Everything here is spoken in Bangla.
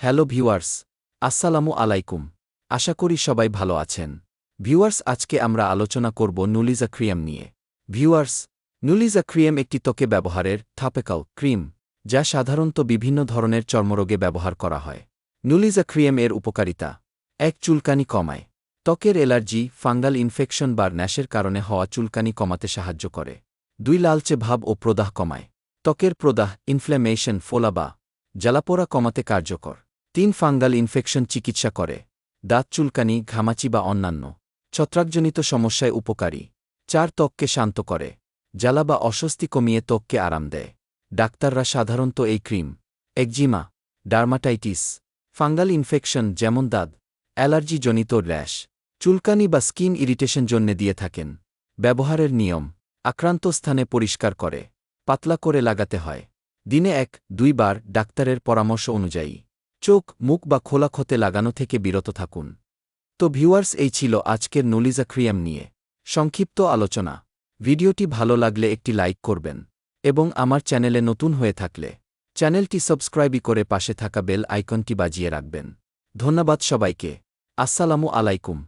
হ্যালো ভিউয়ার্স, আসসালামু আলাইকুম। আশা করি সবাই ভালো আছেন। ভিউয়ার্স, আজকে আমরা আলোচনা করব নুলিজা ক্রিম নিয়ে। ভিউয়ার্স, নুলিজা ক্রিম একটি ত্বকে ব্যবহারের টপিক্যাল ক্রিম, যা সাধারণত বিভিন্ন ধরনের চর্মরোগে ব্যবহার করা হয়। নুলিজা ক্রিম এর উপকারিতা: ১. চুলকানি কমায়। ত্বকের অ্যালার্জি, ফাঙ্গাল ইনফেকশন বা র্যাশের কারণে হওয়া চুলকানি কমাতে সাহায্য করে। ২. লালচে ভাব ও প্রদাহ কমায়। ত্বকের প্রদাহ, ইনফ্ল্যামেশন, ফোলা বা জ্বালাপোড়া কমাতে কার্যকর। ৩. ফাঙ্গাল ইনফেকশন চিকিৎসা করে। দাঁত চুলকানি, ঘামাচি বা অন্যান্য ছত্রাকজনিত সমস্যায় উপকারী। ৪. ত্বককে শান্ত করে। জ্বালা বা অস্বস্তি কমিয়ে ত্বককে আরাম দেয়। ডাক্তাররা সাধারণত এই cream eczema, dermatitis, fungal infection যেমন দাঁত, অ্যালার্জিজনিত র্যাশ, চুলকানি বা স্কিন ইরিটেশন জন্য দিয়ে থাকেন। ব্যবহারের নিয়ম: আক্রান্ত স্থানে পরিষ্কার করে পাতলা করে লাগাতে হয়। দিনে ১-২ বার ডাক্তারের পরামর্শ অনুযায়ী। চোখ, মুখ বা খোলা ক্ষতে লাগানো থেকে বিরত থাকুন। তো ভিউয়ার্স, এই ছিল আজকের নুলিজা ক্রিম নিয়ে সংক্ষিপ্ত আলোচনা। ভিডিওটি ভালো লাগলে একটি লাইক করবেন এবং আমার চ্যানেলে নতুন হয়ে থাকলে চ্যানেলটি সাবস্ক্রাইব করে পাশে থাকা বেল আইকনটি বাজিয়ে রাখবেন। ধন্যবাদ সবাইকে। আসসালামু আলাইকুম।